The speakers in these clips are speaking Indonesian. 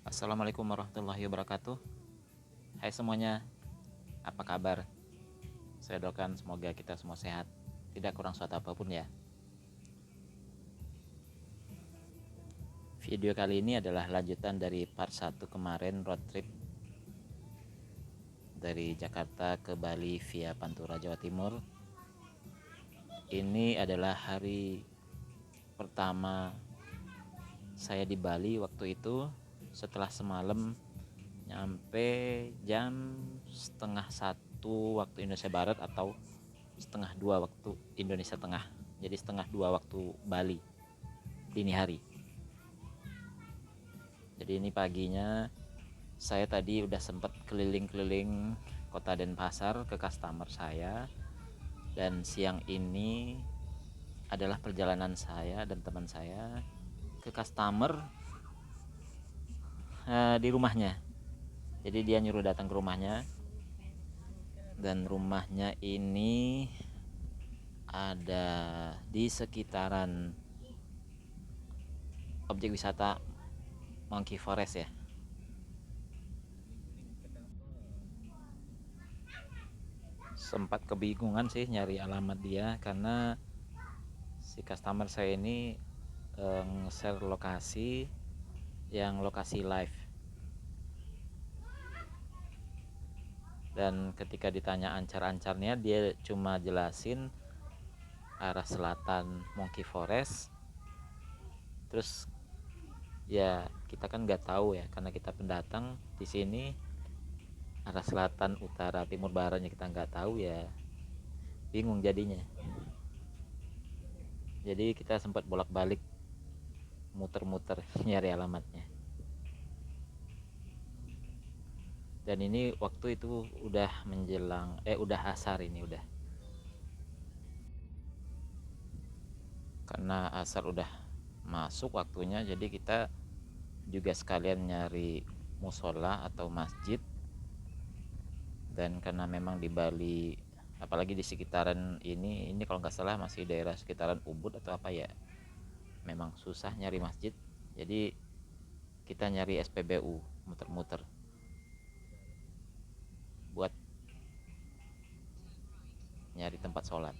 Assalamualaikum warahmatullahi wabarakatuh. Hai semuanya, apa kabar? Saya doakan semoga kita semua sehat, tidak kurang suatu apapun ya. Video kali ini adalah lanjutan dari part 1 kemarin, road trip dari Jakarta ke Bali via Pantura, Jawa Timur. Ini adalah hari pertama saya di Bali waktu itu, setelah semalam nyampe jam setengah 1 waktu Indonesia Barat atau setengah 2 waktu Indonesia Tengah. Jadi setengah 2 waktu Bali dini hari. Jadi ini paginya saya tadi udah sempat keliling-keliling kota Denpasar ke customer saya, dan siang ini adalah perjalanan saya dan teman saya ke customer di rumahnya. Jadi dia nyuruh datang ke rumahnya, dan rumahnya ini ada di sekitaran objek wisata Monkey Forest ya. Sempat kebingungan sih nyari alamat dia karena si customer saya ini share lokasi yang lokasi live, dan ketika ditanya ancar-ancarnya dia cuma jelasin arah selatan Monkey Forest. Terus ya kita kan nggak tahu ya, karena kita pendatang di sini, arah selatan, utara, timur, baratnya kita nggak tahu ya, bingung jadinya. Jadi kita sempat bolak-balik muter-muter nyari alamatnya. Dan ini waktu itu udah menjelang udah asar, ini udah, karena asar udah masuk waktunya, jadi kita juga sekalian nyari musola atau masjid. Dan karena memang di Bali, apalagi di sekitaran ini kalau nggak salah masih daerah sekitaran Ubud atau apa ya, memang susah nyari masjid. Jadi kita nyari SPBU, muter-muter buat nyari tempat sholat.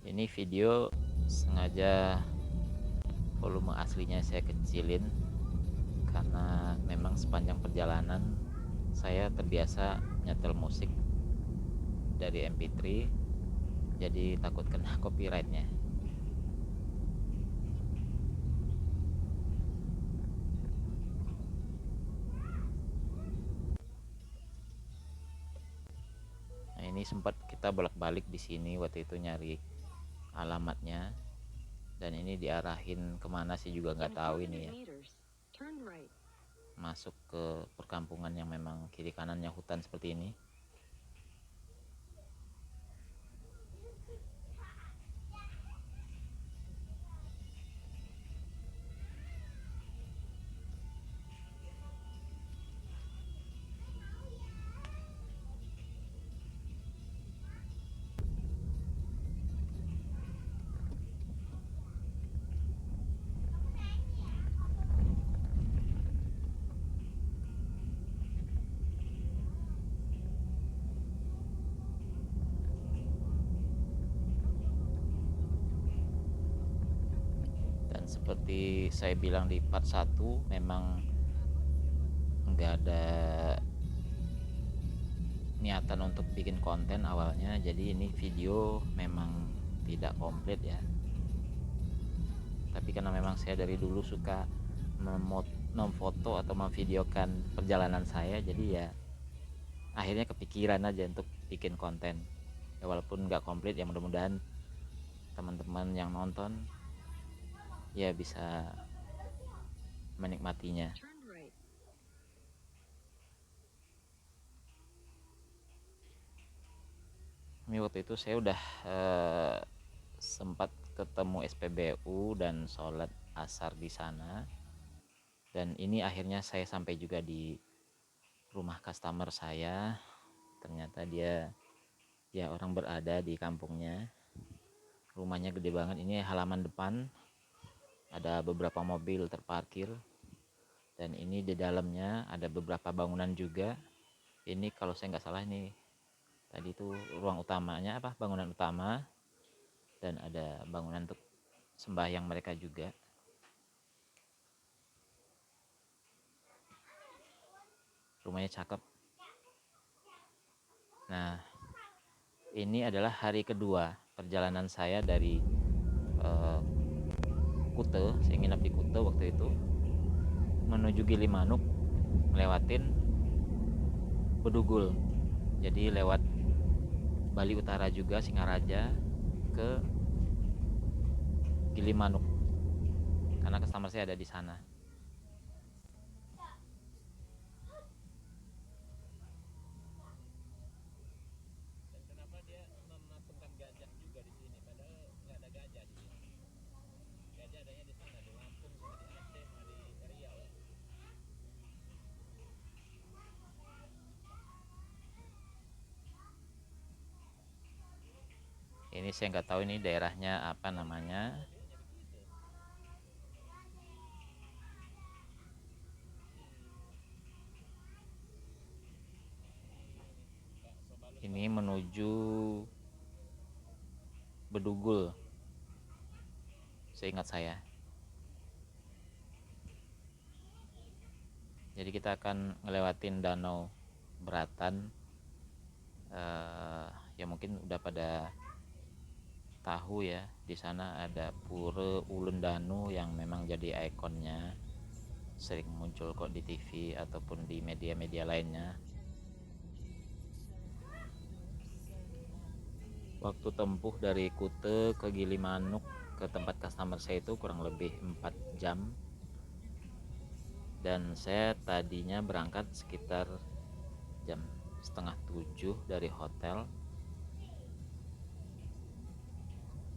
Ini video sengaja volume aslinya saya kecilin karena memang sepanjang perjalanan saya terbiasa nyetel musik dari MP3, jadi takut kena copyrightnya. Nah, ini sempat kita bolak-balik di sini waktu itu nyari alamatnya, dan ini diarahin kemana sih juga nggak tahu ini ya. Masuk ke perkampungan yang memang kiri kanannya hutan seperti ini. Dan seperti saya bilang di part 1, memang nggak ada niatan untuk bikin konten awalnya, jadi ini video memang tidak komplit ya. Tapi karena memang saya dari dulu suka memfoto atau memvideokan perjalanan saya, jadi ya akhirnya kepikiran aja untuk bikin konten ya, walaupun nggak komplit ya. Mudah-mudahan teman-teman yang nonton ya bisa menikmatinya. Ini waktu itu saya udah sempat ketemu SPBU dan sholat asar di sana. Dan ini akhirnya saya sampai juga di rumah customer saya. ternyata dia ya orang berada di kampungnya. Rumahnya gede banget, ini halaman depan ada beberapa mobil terparkir, dan ini di dalamnya ada beberapa bangunan juga. Ini kalau saya nggak salah ini tadi itu ruang utamanya, bangunan utama, dan ada bangunan untuk sembahyang mereka juga. Rumahnya cakep. Nah, ini adalah hari kedua perjalanan saya dari Kute. Saya nginap di Kute waktu itu, menuju Gilimanuk, ngelewatin Bedugul. Jadi lewat Bali Utara juga, Singaraja, ke Gilimanuk, karena customer saya ada di sana. Ini saya nggak tahu ini daerahnya apa namanya. Ini menuju Bedugul, seingat saya. Jadi kita akan ngelewatin Danau Beratan. Ya mungkin udah pada tahu ya, di sana ada Pura Ulun Danu yang memang jadi ikonnya, sering muncul kok di TV ataupun di media-media lainnya. Waktu tempuh dari Kute ke Gilimanuk ke tempat customer saya itu kurang lebih 4 jam. Dan saya tadinya berangkat sekitar jam setengah 7 dari hotel.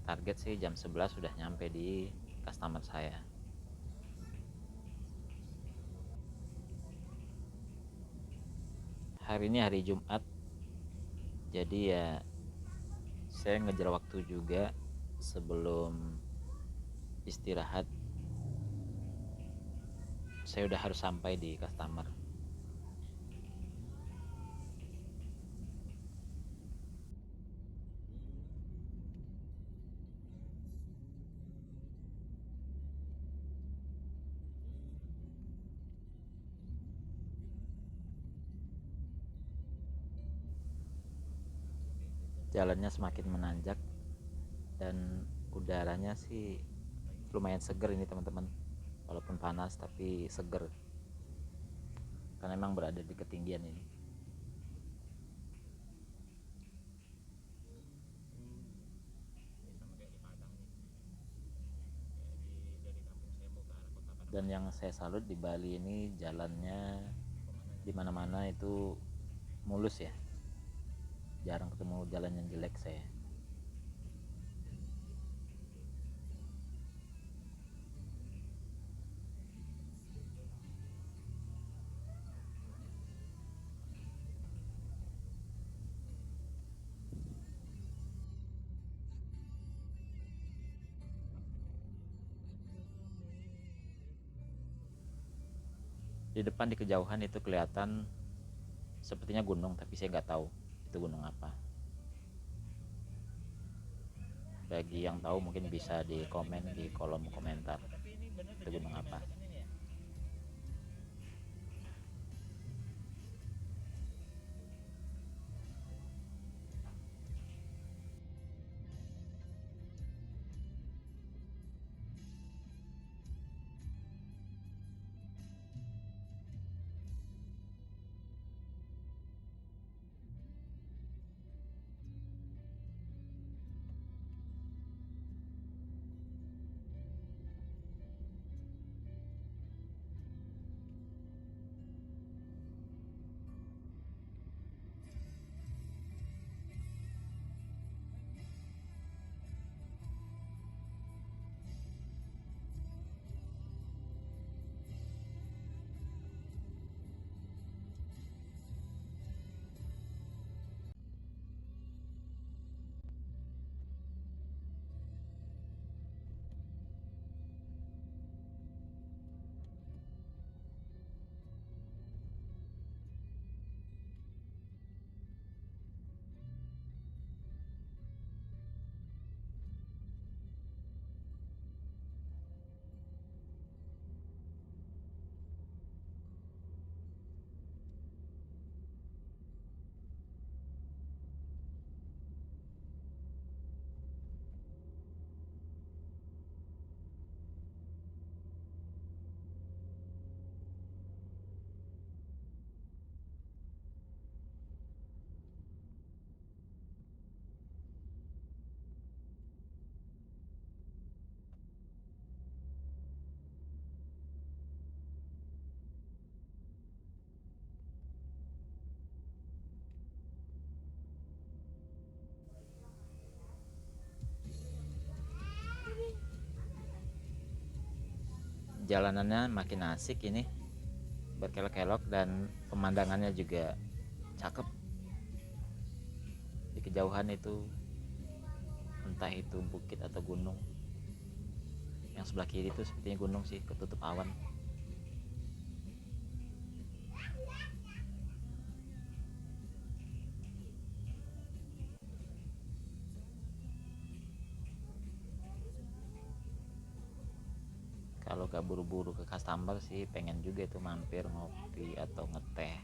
Target sih jam 11 sudah nyampe di customer saya. Hari ini hari Jumat, jadi ya saya ngejar waktu juga sebelum istirahat. Saya udah harus sampai di customer. Jalannya semakin menanjak dan udaranya sih lumayan seger ini teman-teman, walaupun panas tapi seger karena memang berada di ketinggian ini. Dan yang saya salut di Bali ini jalannya di mana-mana itu mulus ya, jarang ketemu jalan yang jelek saya. Di depan di kejauhan itu kelihatan sepertinya gunung, tapi saya nggak tahu itu gunung apa. Bagi yang tahu mungkin bisa di komen di kolom komentar itu gunung apa. jalanannya makin asik ini, berkelok-kelok, dan pemandangannya juga cakep. Di kejauhan itu entah itu bukit atau gunung. Yang sebelah kiri itu sepertinya gunung sih, ketutup awan. Kalau gak buru-buru ke Kastambal sih, pengen juga itu mampir ngopi atau ngeteh.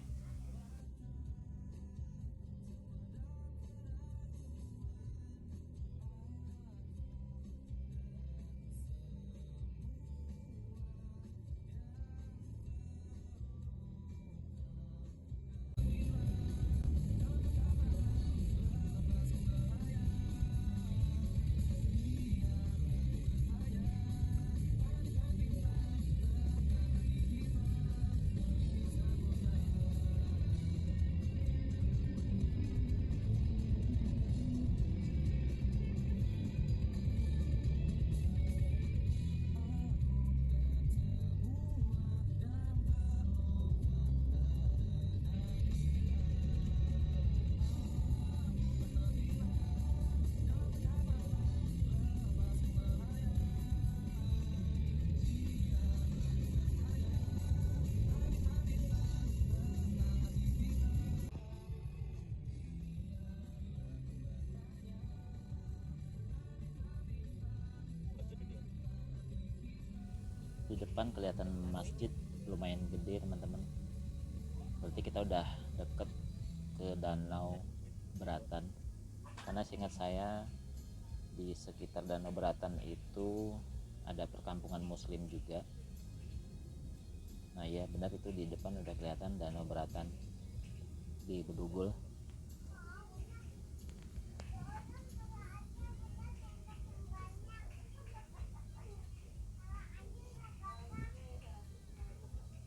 Di depan kelihatan masjid lumayan gede teman-teman, berarti kita udah deket ke Danau Beratan. Karena seingat saya di sekitar Danau Beratan itu ada perkampungan muslim juga. Nah iya benar, itu di depan udah kelihatan Danau Beratan di Bedugul.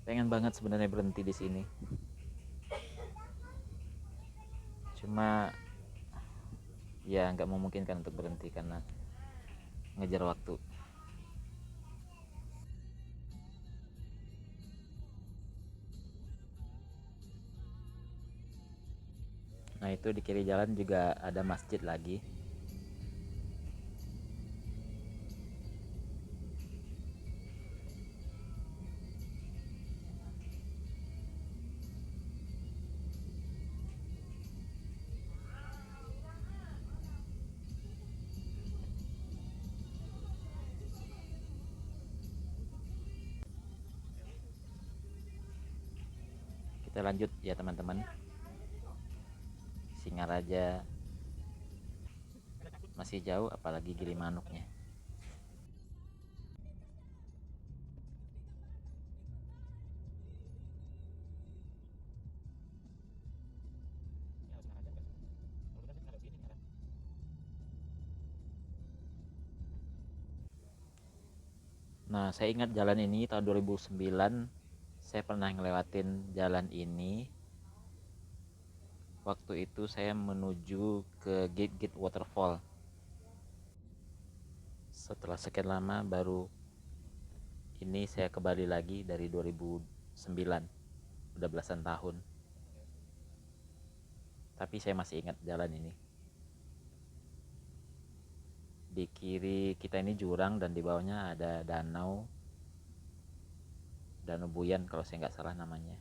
Pengen banget sebenarnya berhenti di sini, cuma ya nggak memungkinkan untuk berhenti karena ngejar waktu. Nah itu di kiri jalan juga ada masjid lagi. Kita lanjut ya teman-teman. Singaraja masih jauh, apalagi Gilimanuknya. Nah saya ingat jalan ini tahun 2009 saya pernah ngelewatin jalan ini. Waktu itu saya menuju ke Gate Waterfall. Setelah sekian lama baru ini saya kembali lagi dari 2009. Udah belasan tahun. Tapi saya masih ingat jalan ini. Di kiri kita ini jurang dan di bawahnya ada danau. Danau Buyan kalau saya nggak salah namanya.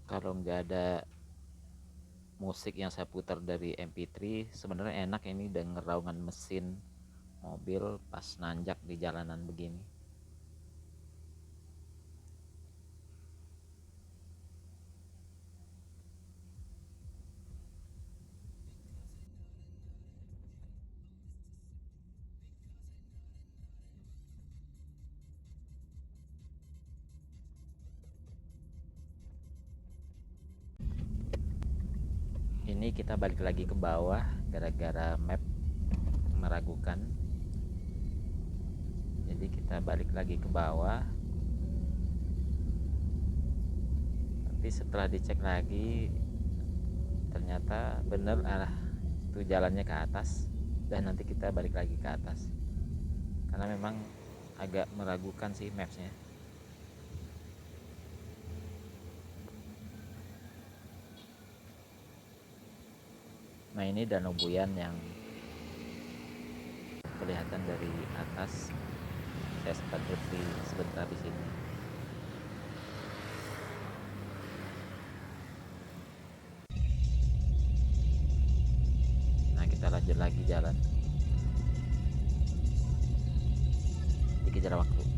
Kalau nggak ada musik yang saya putar dari MP3, sebenarnya enak ini denger raungan mesin mobil pas nanjak di jalanan begini. Ini kita balik lagi ke bawah gara-gara map meragukan. Jadi kita balik lagi ke bawah. Tapi setelah dicek lagi ternyata bener arah itu jalannya ke atas, dan nanti kita balik lagi ke atas. Karena memang agak meragukan sih mapsnya. Nah, ini Danau Buyan yang kelihatan dari atas. Saya sempat berhenti sebentar di sini. Nah, kita lanjut lagi jalan. Dikejar waktu.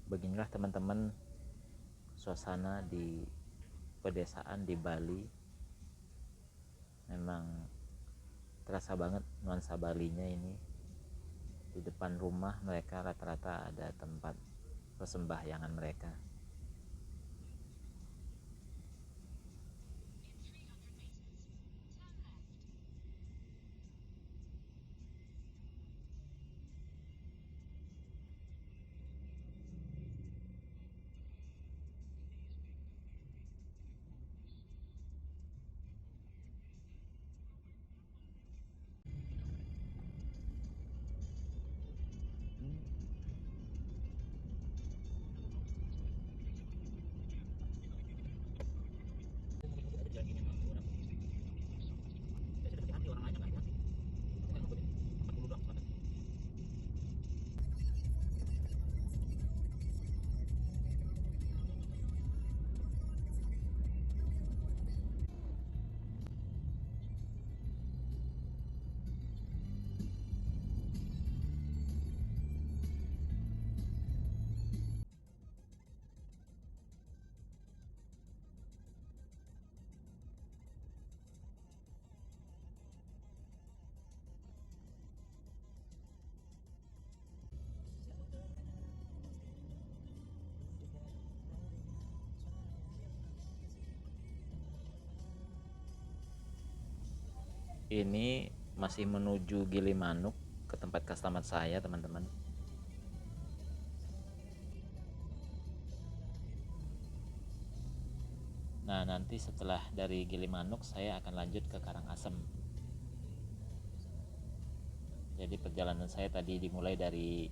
Beginilah teman-teman suasana di pedesaan di Bali. Memang terasa banget nuansa Balinya ini. Di depan rumah mereka rata-rata ada tempat persembahyangan mereka. Ini masih menuju Gilimanuk ke tempat customer saya, teman-teman. Nah, nanti setelah dari Gilimanuk saya akan lanjut ke Karangasem. Jadi perjalanan saya tadi dimulai dari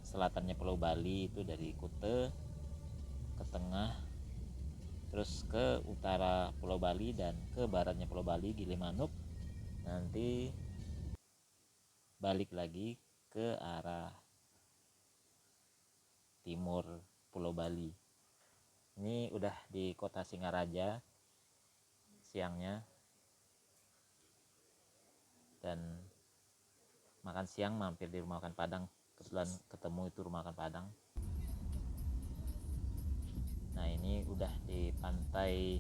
selatannya Pulau Bali, itu dari Kute, ke tengah, terus ke utara Pulau Bali, dan ke baratnya Pulau Bali Gilimanuk. Nanti balik lagi ke arah timur Pulau Bali. Ini udah di kota Singaraja siangnya, dan makan siang mampir di rumah makan Padang. Kebetulan ketemu itu rumah makan Padang. Nah, ini udah di pantai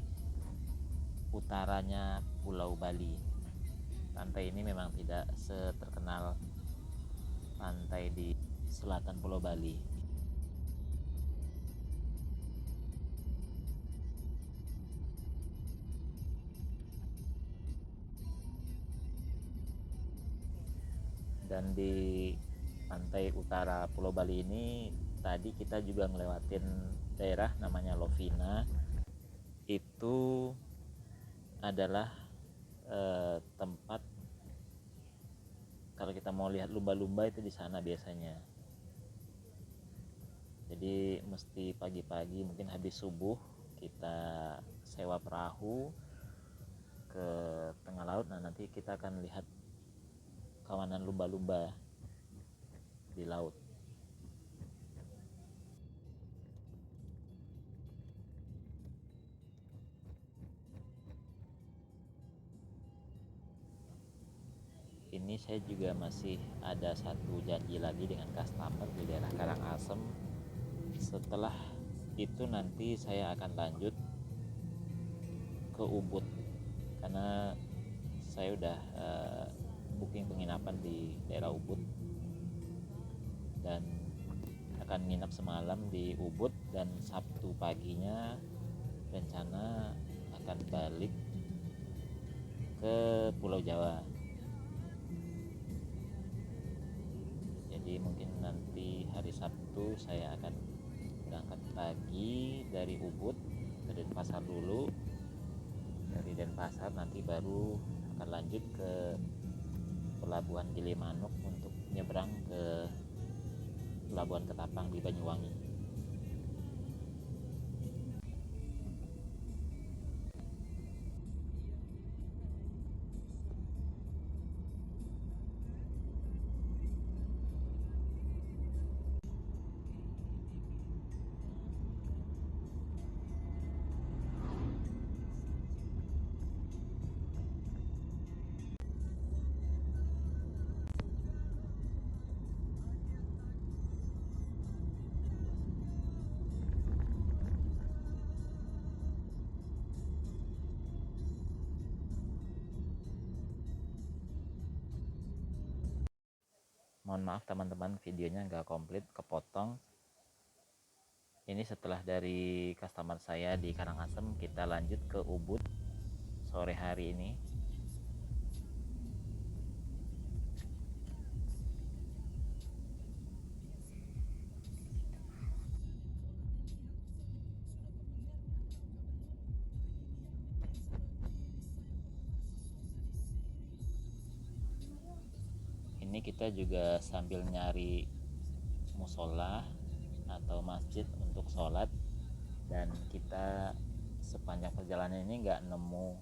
utaranya Pulau Bali. Pantai ini memang tidak seterkenal pantai di selatan Pulau Bali. Dan di pantai utara Pulau Bali ini tadi kita juga ngelewatin daerah namanya Lovina. Itu adalah tempat kalau kita mau lihat lumba-lumba itu di sana biasanya. Jadi mesti pagi-pagi, mungkin habis subuh, kita sewa perahu ke tengah laut. Nah, nanti kita akan lihat kawanan lumba-lumba di laut. Ini saya juga masih ada satu janji lagi dengan customer di daerah Karangasem. Setelah itu nanti saya akan lanjut ke Ubud, karena saya udah booking penginapan di daerah Ubud dan akan nginap semalam di Ubud, dan Sabtu paginya rencana akan balik ke Pulau Jawa. Jadi mungkin nanti hari Sabtu saya akan berangkat pagi dari Ubud ke Denpasar dulu. Dari Denpasar nanti baru akan lanjut ke pelabuhan Gilimanuk untuk nyebrang ke pelabuhan Ketapang di Banyuwangi. Mohon maaf teman-teman, videonya nggak komplit, kepotong. Ini setelah dari customer saya di Karangasem, kita lanjut ke Ubud sore hari ini. Ini kita juga sambil nyari musola atau masjid untuk sholat, dan kita sepanjang perjalanan ini nggak nemu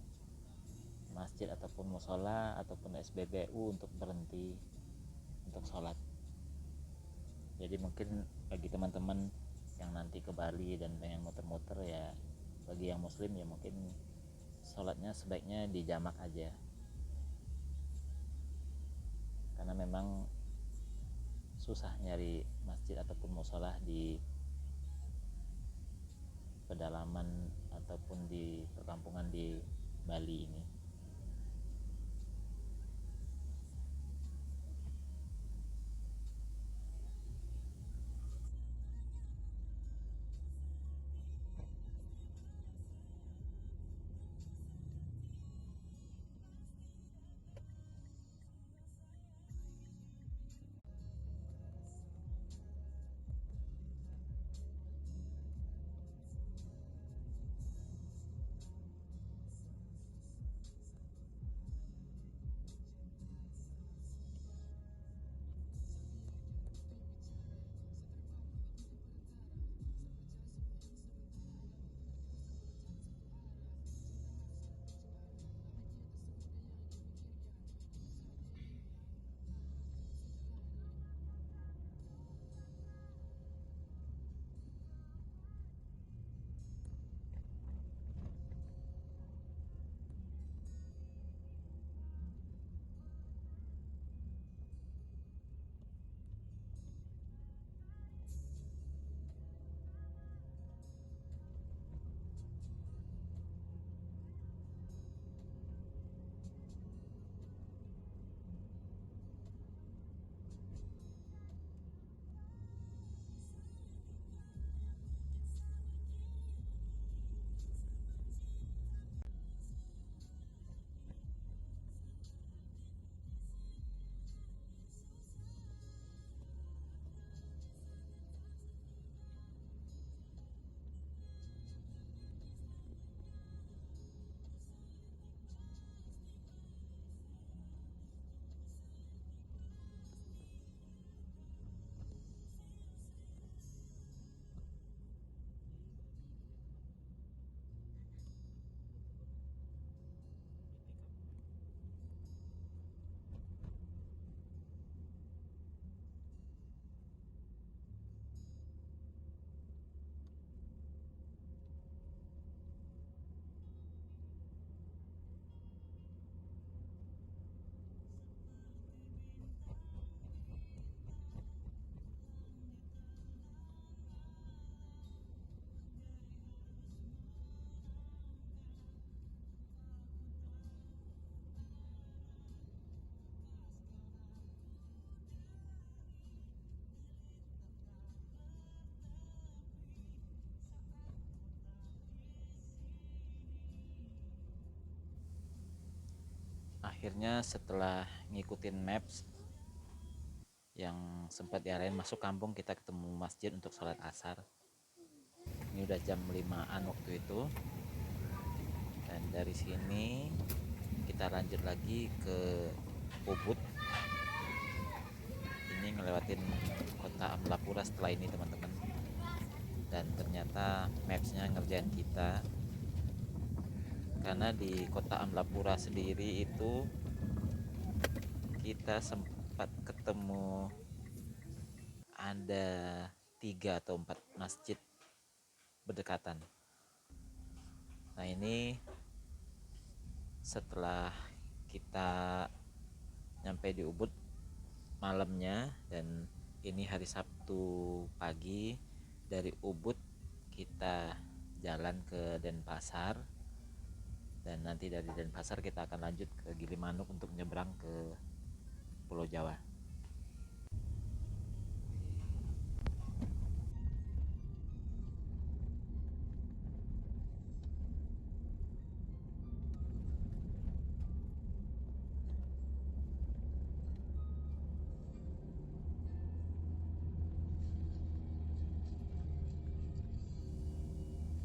masjid ataupun musola ataupun SPBU untuk berhenti untuk sholat. Jadi mungkin bagi teman-teman yang nanti ke Bali dan pengen muter-muter, ya bagi yang muslim ya mungkin sholatnya sebaiknya dijamak aja, karena memang susah nyari masjid ataupun musola di pedalaman ataupun di perkampungan di Bali ini. akhirnya setelah ngikutin maps yang sempat diarahin masuk kampung, kita ketemu masjid untuk sholat asar. Ini udah jam 5-an waktu itu, dan dari sini kita lanjut lagi ke Ubud. Ini ngelewatin kota Amlapura setelah ini teman-teman, dan ternyata mapsnya ngerjain kita, karena di kota Amlapura sendiri itu kita sempat ketemu ada 3 atau 4 masjid berdekatan. Nah, ini setelah kita nyampe di Ubud malamnya, dan ini hari Sabtu pagi. Dari Ubud kita jalan ke Denpasar, dan nanti dari Denpasar kita akan lanjut ke Gilimanuk untuk nyebrang ke Pulau Jawa.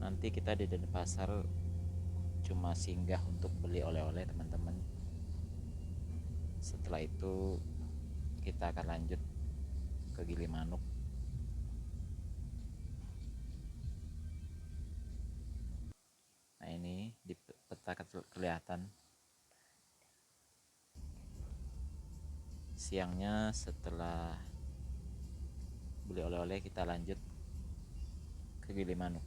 Nanti kita di Denpasar cuma singgah untuk beli oleh-oleh teman-teman. Setelah itu kita akan lanjut ke Gilimanuk. Nah, ini di peta kelihatan siangnya. Setelah beli oleh-oleh kita lanjut ke Gilimanuk.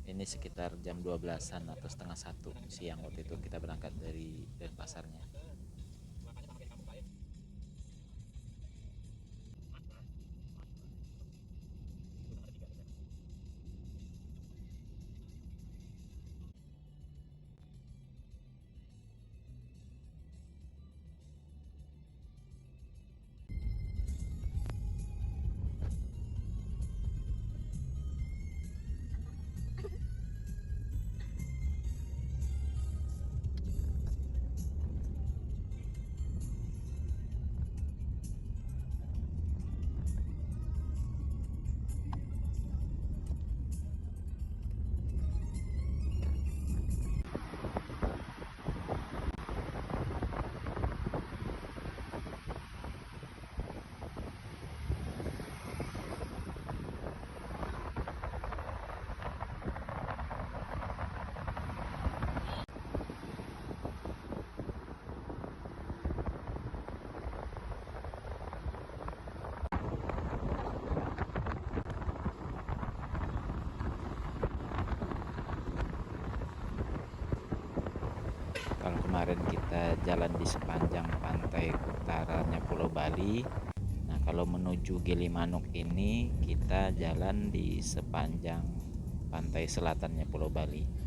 Ini sekitar jam 12-an atau setengah 1 siang waktu itu kita berangkat dari Denpasarnya. Kalau kemarin kita jalan di sepanjang pantai utaranya Pulau Bali, nah kalau menuju Gilimanuk ini kita jalan di sepanjang pantai selatannya Pulau Bali.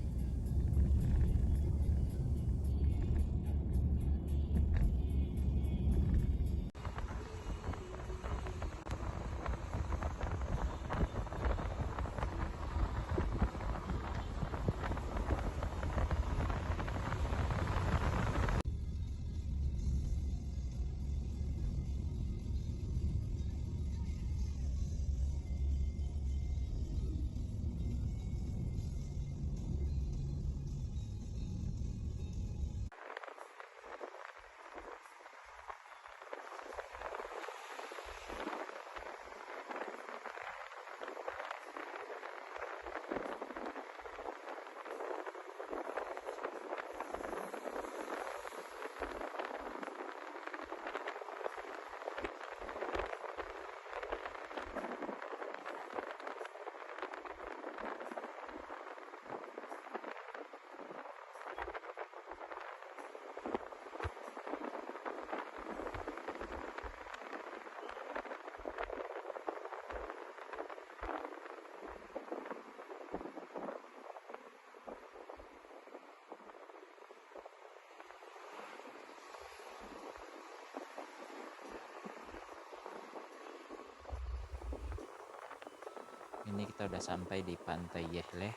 Ini kita udah sampai di Pantai Yehleh.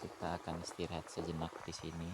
kita akan istirahat sejenak di sini.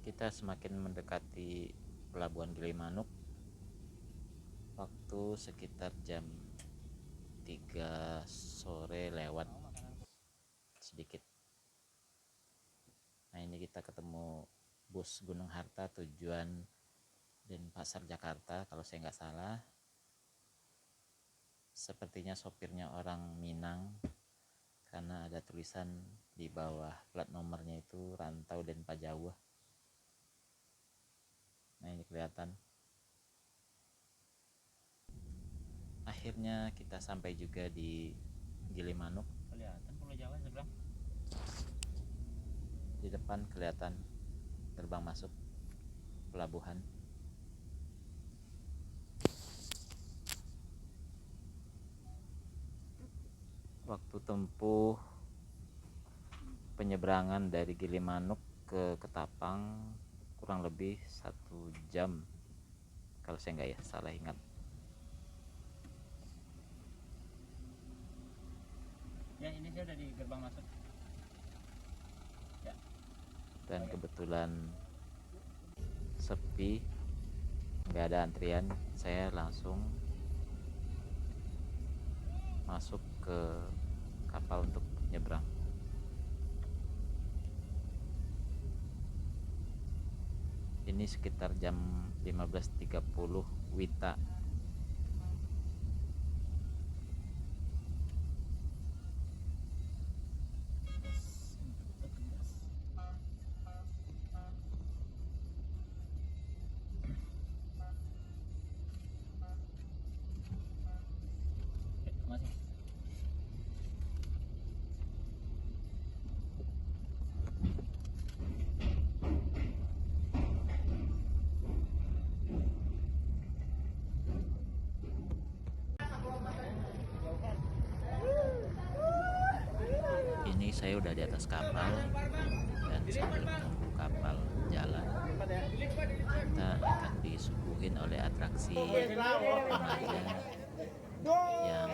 Kita semakin mendekati pelabuhan Gilimanuk. Waktu sekitar jam 3 sore lewat sedikit. Nah, ini kita ketemu bus Gunung Harta tujuan Denpasar Jakarta kalau saya nggak salah. Sepertinya sopirnya orang Minang karena ada tulisan di bawah plat nomornya itu Rantau Denpajawah. Nah, ini kelihatan. Akhirnya kita sampai juga di Gilimanuk. Kelihatan Pulau Jawa seberang. Di depan kelihatan gerbang masuk pelabuhan. Waktu tempuh penyeberangan dari Gilimanuk ke Ketapang kurang lebih 1 jam kalau saya nggak salah ingat. Ya, ini saya udah di gerbang masuk ya. Dan kebetulan sepi, nggak ada antrian, saya langsung masuk ke kapal untuk nyebrang. Ini sekitar jam 15.30 WITA. Ini saya udah di atas kapal dan sambil menunggu kapal jalan, kita akan disuguhin oleh atraksi remaja yang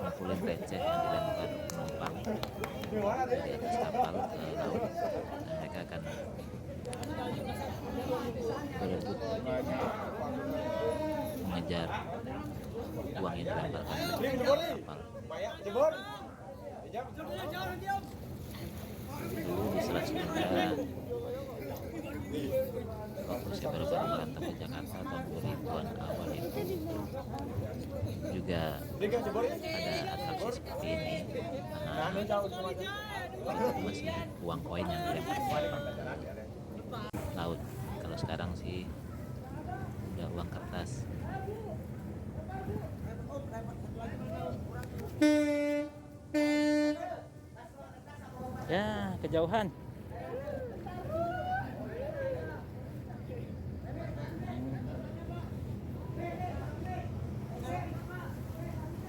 ngumpulin receh yang dilempar penumpang dari atas kapal ke laut, dan mereka akan berebut mengejar uang yang dilemparkan ke kapal. Dulu di Selat Sunda, waktu saya baru merantau ke Jakarta tahun 2000-an awal itu juga ada atraksi seperti ini. Itu masih uang koin yang dilempar ke laut. Kalau sekarang sih udah uang kertas. Ya, kejauhan.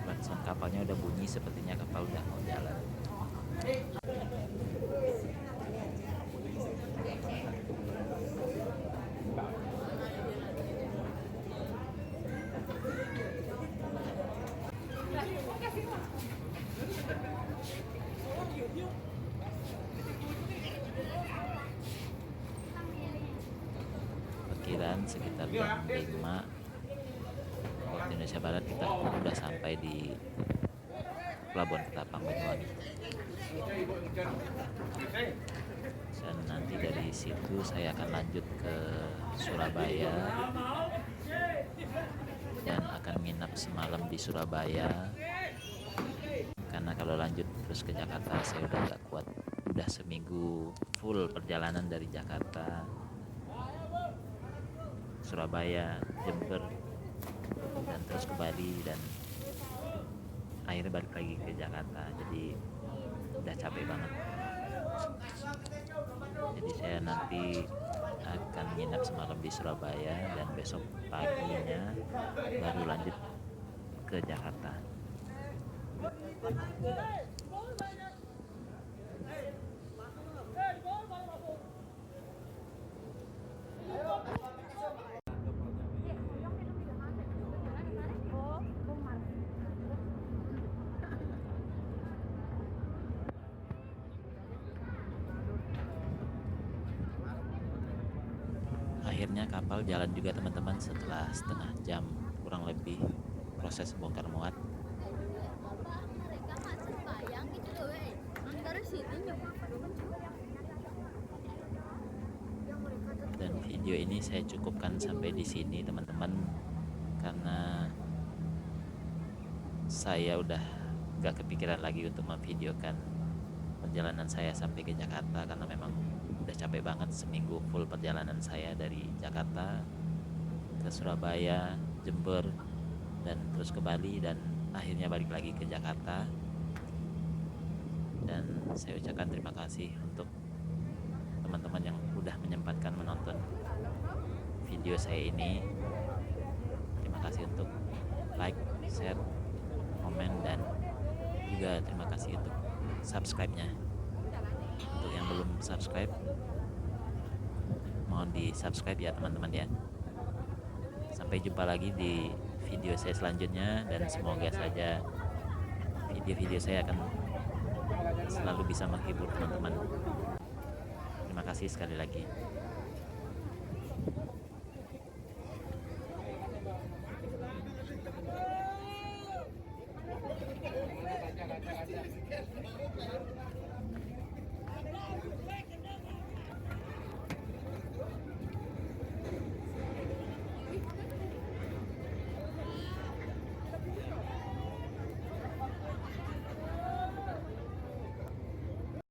Klakson kapalnya udah bunyi, sepertinya kapal udah mau jalan. sekitar jam 5 waktu Indonesia Barat kita udah sampai di Pelabuhan Ketapang Banyuwangi. Dan nanti dari situ saya akan lanjut ke Surabaya dan akan nginap semalam di Surabaya, karena kalau lanjut terus ke Jakarta saya udah gak kuat. Udah seminggu full perjalanan dari Jakarta, Surabaya, Jember, dan terus ke Bali, dan akhirnya balik lagi ke Jakarta. Jadi udah capek banget. Jadi saya nanti akan nginap semalam di Surabaya dan besok paginya baru lanjut ke Jakarta. Akhirnya kapal jalan juga teman-teman, setelah setengah jam kurang lebih proses bongkar muat. Dan video ini saya cukupkan sampai di sini teman-teman, karena saya udah gak kepikiran lagi untuk memvideokan perjalanan saya sampai ke Jakarta, karena memang udah capek banget seminggu full perjalanan saya dari Jakarta ke Surabaya, Jember, dan terus ke Bali, dan akhirnya balik lagi ke Jakarta. Dan saya ucapkan terima kasih untuk teman-teman yang udah menyempatkan menonton video saya ini. Terima kasih untuk like, share, komen, dan juga terima kasih untuk subscribe-nya. Untuk yang belum subscribe, mohon di subscribe ya teman-teman ya. Sampai jumpa lagi di video saya selanjutnya, dan semoga saja video-video saya akan selalu bisa menghibur teman-teman. Terima kasih sekali lagi.